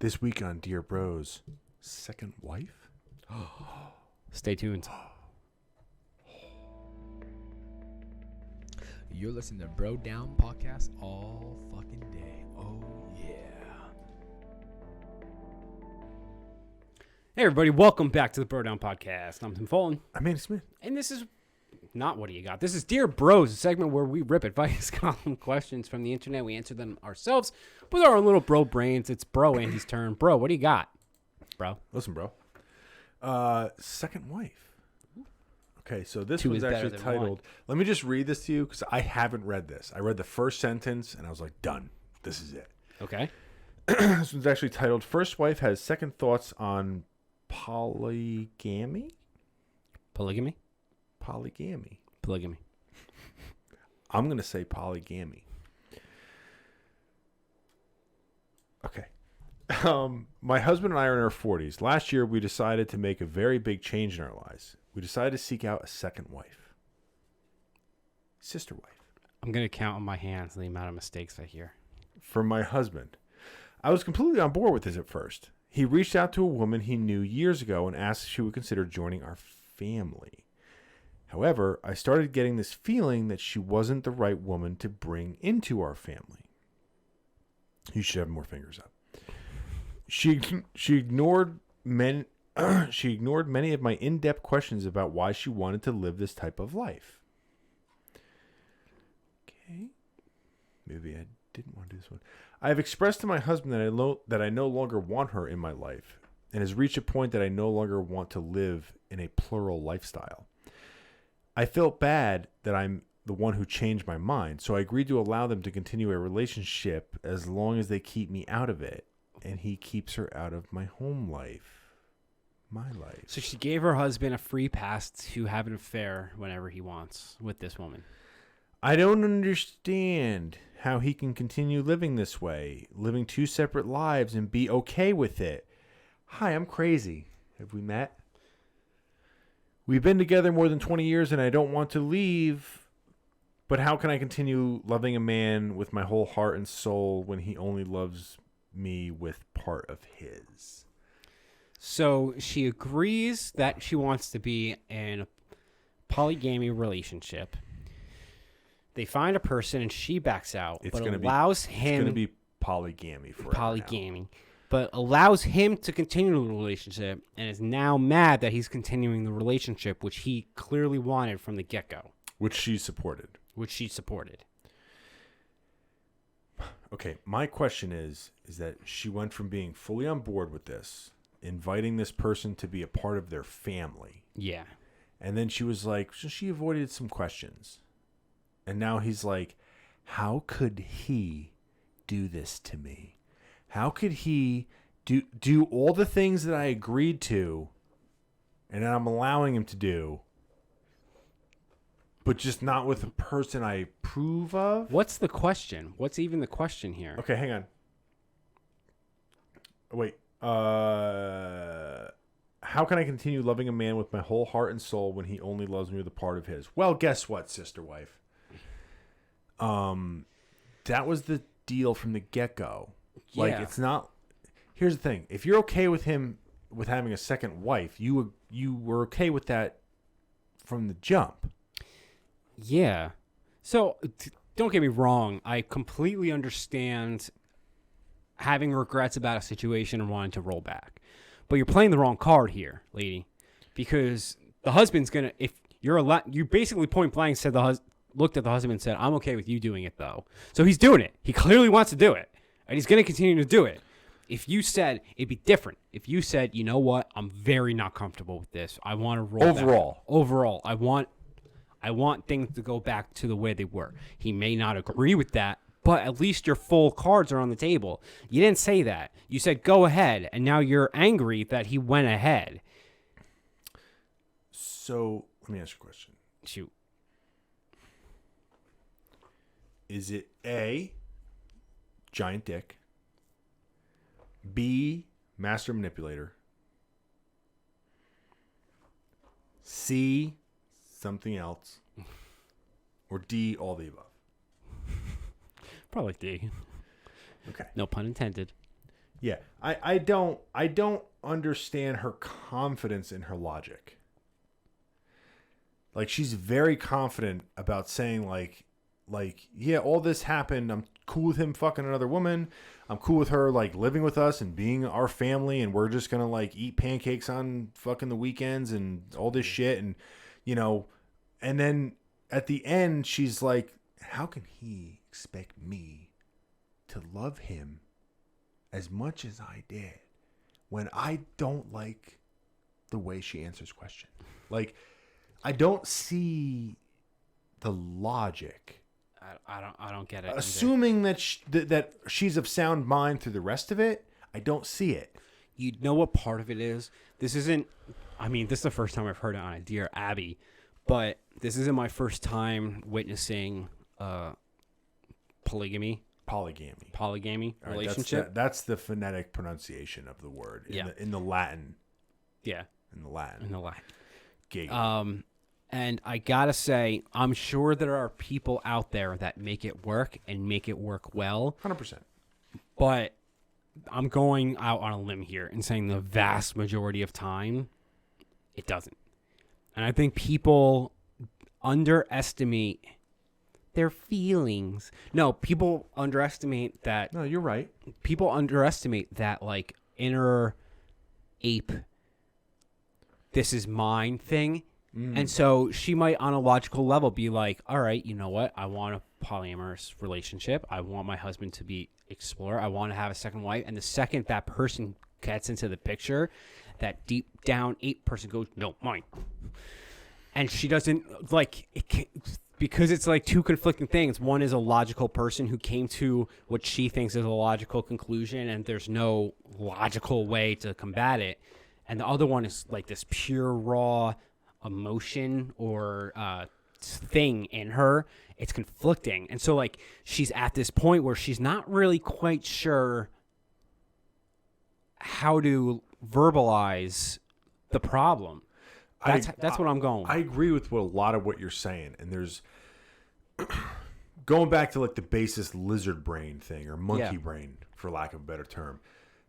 This week on Dear Bros, second wife? Stay tuned. You're listening to Bro Down Podcast all fucking day. Oh, yeah. Hey, everybody. Welcome back to the Bro Down Podcast. I'm Tim Fulton. I'm Andy Smith. And this is not What Do You Got? This is Dear Bros, a segment where we rip advice column questions from the internet. We answer them ourselves with our little bro brains. It's Bro Andy's turn. Bro, what do you got, bro? Listen, bro. Second wife. Okay, so this Two one's is better actually than titled. one. Let me just read this to you because I haven't read this. I read the first sentence and I was like, done. This is it. Okay. This one's actually titled First Wife Has Second Thoughts on Polygamy? Polygamy? Polygamy. Polygamy. I'm going to say polygamy. Okay. My husband and I are in our 40s. Last year, we decided to make a very big change in our lives. We decided to seek out a second wife. Sister wife. I'm going to count on my hands the amount of mistakes I hear. For my husband. I was completely on board with this at first. He reached out to a woman he knew years ago and asked if she would consider joining our family. However, I started getting this feeling that she wasn't the right woman to bring into our family. You should have more fingers up. She ignored many of my in-depth questions about why she wanted to live this type of life. Okay. Maybe I didn't want to do this one. I have expressed to my husband that I no longer want her in my life and has reached a point that I no longer want to live in a plural lifestyle. I felt bad that I'm the one who changed my mind, so I agreed to allow them to continue a relationship as long as they keep me out of it, and he keeps her out of my home life, my life. So she gave her husband a free pass to have an affair whenever he wants with this woman. I don't understand how he can continue living this way, living two separate lives and be okay with it. Hi, I'm crazy. Have we met? We've been together more than 20 years and I don't want to leave, but how can I continue loving a man with my whole heart and soul when he only loves me with part of his? So she agrees that she wants to be in a polygamy relationship. They find a person and she backs out, It's but gonna allows It's him going to be polygamy forever now. polygamy, but allows him to continue the relationship and is now mad that he's continuing the relationship, which he clearly wanted from the get-go, Which she supported. which she supported. Okay, my question is that she went from being fully on board with this, inviting this person to be a part of their family, Yeah. and then she was like, so she avoided some questions. And now he's like, how could he do this to me? How could he do all the things that I agreed to and that I'm allowing him to do, but just not with the person I approve of? What's the question? What's even the question here? Okay, hang on. Wait. How can I continue loving a man with my whole heart and soul when he only loves me with a part of his? Well, guess what, sister wife? That was the deal from the get-go. Like, Yeah. it's not... Here's the thing. If you're okay with him with having a second wife, you were okay with that from the jump. Yeah. So don't get me wrong. I completely understand having regrets about a situation and wanting to roll back. But you're playing the wrong card here, lady, because the husband's going to, if you're you basically point blank said looked at the husband and said, I'm okay with you doing it though. So he's doing it. He clearly wants to do it and he's going to continue to do it. If you said, it'd be different. If you said, you know what, I'm very not comfortable with this. I want to roll back. Overall, I want things to go back to the way they were. He may not agree with that, but at least your full cards are on the table. You didn't say that. You said, go ahead, and now you're angry that he went ahead. So, let me ask you a question. Shoot. Is it A, giant dick, B, master manipulator, C, something else, or D, all the above? Probably D. Okay. No pun intended. Yeah, I don't understand her confidence in her logic. Like, she's very confident about saying like yeah, all this happened. I'm cool with him fucking another woman. I'm cool with her like living with us and being our family, and we're just gonna like eat pancakes on fucking the weekends and all this shit, and you know, and then at the end she's like, how can he expect me to love him as much as I did when I don't like the way she answers question? Like, I don't see the logic. I don't get it. Assuming that that she's of sound mind through the rest of it, I don't see it. You know what part of it is? This isn't. I mean, this is the first time I've heard it on a Dear Abby, but this isn't my first time witnessing polygamy Polygamy. All right, relationship. that's the phonetic pronunciation of the word in the Latin. Yeah, In the Latin. Gig. And I gotta say, I'm sure there are people out there that make it work and make it work well. 100%. But I'm going out on a limb here and saying the vast majority of time, it doesn't. And I think people underestimate their feelings. No, people underestimate that. No, you're right. People underestimate that, like, inner ape, this is mine thing. And so she might, on a logical level, be like, all right, you know what? I want a polyamorous relationship. I want my husband to be explorer. I want to have a second wife. And the second that person gets into the picture, that deep down ape person goes, no, mine. And she doesn't, like, because it's like two conflicting things. One is a logical person who came to what she thinks is a logical conclusion, and there's no logical way to combat it. And the other one is like this pure, raw emotion or thing in her. It's conflicting. And so, like, she's at this point where she's not really quite sure how to verbalize the problem. That's what I'm going with. I agree with a lot of what you're saying. And there's going back to like the basis lizard brain thing or monkey brain, for lack of a better term.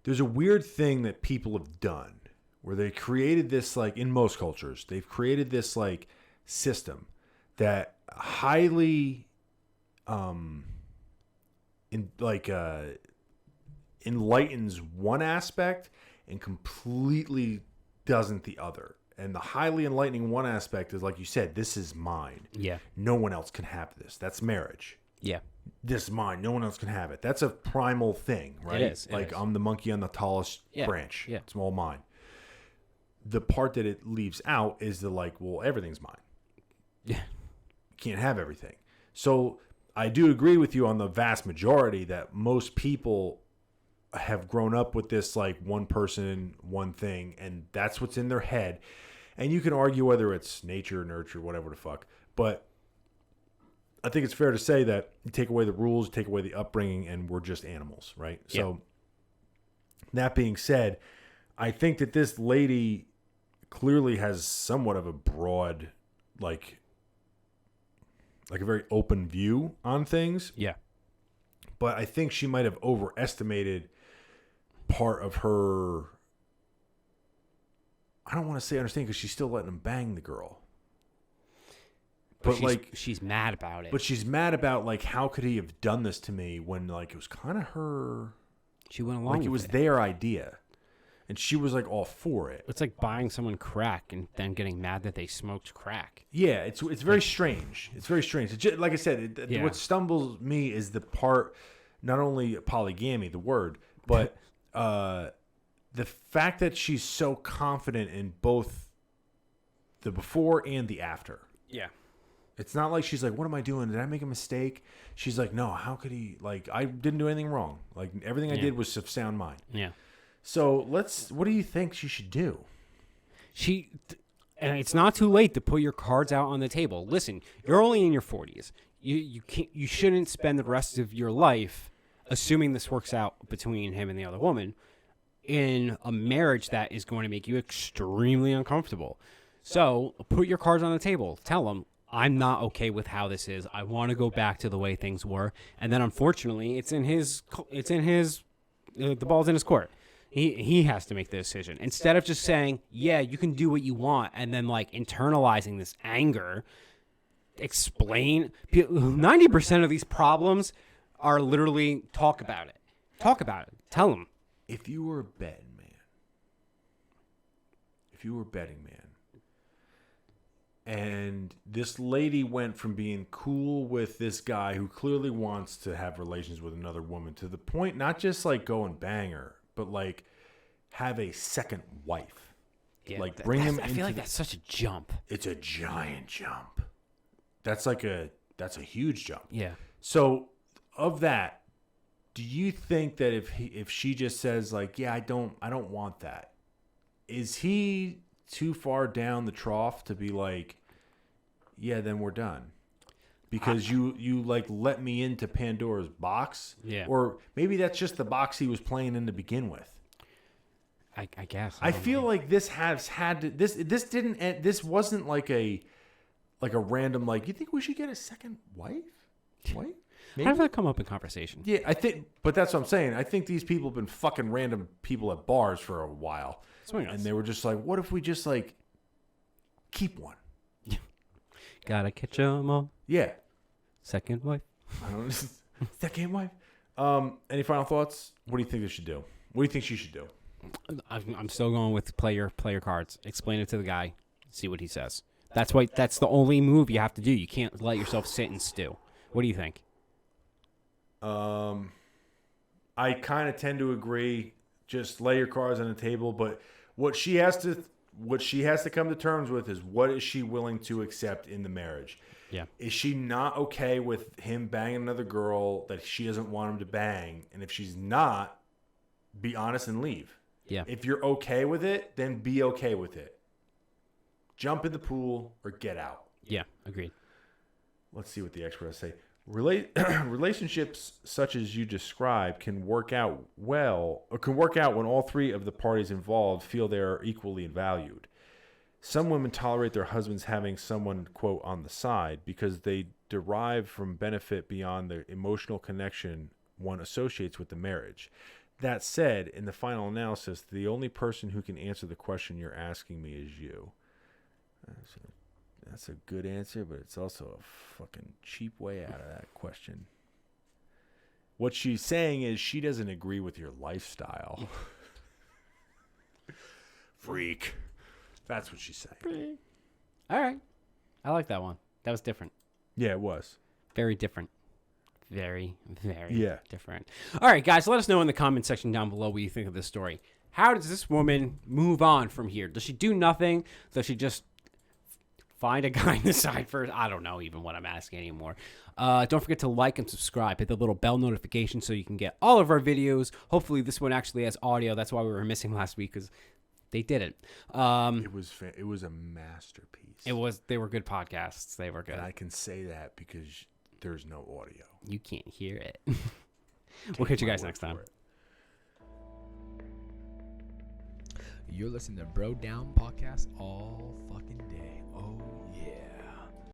There's a weird thing that people have done where they created this, like, in most cultures, they've created this like system that highly enlightens one aspect and completely doesn't the other. And the highly enlightening one aspect is, like you said, this is mine. Yeah. No one else can have this. That's marriage. Yeah. This is mine. No one else can have it. That's a primal thing, right? It is. Like, I'm the monkey on the tallest branch. Yeah. It's all mine. The part that it leaves out is the, like, well, everything's mine. Yeah. You can't have everything. So I do agree with you on the vast majority that most people have grown up with this, like, one person, one thing, and that's what's in their head. And you can argue whether it's nature, nurture, whatever the fuck. But I think it's fair to say that you take away the rules, take away the upbringing, and we're just animals, right? Yeah. So that being said, I think that this lady clearly has somewhat of a broad, like a very open view on things. Yeah. But I think she might have overestimated part of her. I don't want to say understand, because she's still letting him bang the girl. But she's mad about it. But she's mad about, like, how could he have done this to me when, like, it was kind of her. She went along like with it was their idea, and she was like all for it. It's like buying someone crack and then getting mad that they smoked crack. Yeah, it's very strange. It's very strange. Like I said, what stumbles me is the part, not only polygamy, the word, but the fact that she's so confident in both the before and the after. Yeah. It's not like she's like, what am I doing? Did I make a mistake? She's like, no, how could he? Like, I didn't do anything wrong. Like, everything I did was of sound mind. Yeah. So what do you think she should do? And it's not too late to put your cards out on the table. Listen, you're only in your 40s. You shouldn't spend the rest of your life, assuming this works out between him and the other woman, in a marriage that is going to make you extremely uncomfortable. So put your cards on the table. Tell him, I'm not okay with how this is. I want to go back to the way things were. And then, unfortunately, it's in his The ball's in his court. He has to make the decision instead of just saying, "Yeah, you can do what you want," and then like internalizing this anger. Explain. 90% of these problems are literally talk about it. Talk about it. Tell them. If you were a betting man, and this lady went from being cool with this guy who clearly wants to have relations with another woman to the point, not just like go and bang her, but like have a second wife. Yeah, like bring him I feel like that's such a jump. It's a giant jump. That's a huge jump. Yeah. So of that, do you think that if she just says like, yeah, I don't want that, is he too far down the trough to be like, yeah, then we're done? Because you like let me into Pandora's box? Yeah. Or maybe that's just the box he was playing in to begin with. I guess. I feel like this has had to, this wasn't like a random like, you think we should get a second wife? Maybe? How did that come up in conversation? Yeah, I think, but that's what I'm saying. I think these people have been fucking random people at bars for a while. And they were just like, what if we just like keep one? Gotta catch 'em all. Yeah. Second wife. Second wife. Any final thoughts? What do you think they should do? What do you think she should do? I'm still going with play your cards. Explain it to the guy. See what he says. That's the only move you have to do. You can't let yourself sit and stew. What do you think? I kind of tend to agree. Just lay your cards on the table. But what she has to come to terms with is, what is she willing to accept in the marriage? Yeah. Is she not okay with him banging another girl that she doesn't want him to bang? And if she's not, be honest and leave. Yeah. If you're okay with it, then be okay with it. Jump in the pool or get out. Yeah, agreed. Let's see what the experts say. Relationships such as you described can work out when all three of the parties involved feel they are equally valued. Some women tolerate their husbands having someone, quote, on the side because they derive from benefit beyond the emotional connection one associates with the marriage. That said, in the final analysis, the only person who can answer the question you're asking me is you. That's a good answer, but it's also a fucking cheap way out of that question. What she's saying is she doesn't agree with your lifestyle. Freak. That's what she's saying. All right. I like that one. That was different. Yeah, it was. Very different. Very, very different. All right, guys, let us know in the comment section down below what you think of this story. How does this woman move on from here? Does she do nothing? Does she just find a guy on the side first? I don't know even what I'm asking anymore. Don't forget to like and subscribe. Hit the little bell notification so you can get all of our videos. Hopefully this one actually has audio. That's why we were missing last week, because they did it. It was a masterpiece. They were good podcasts. They were good. And I can say that because there's no audio. You can't hear it. We'll catch you guys next time. You're listening to Bro Down Podcast all fucking day.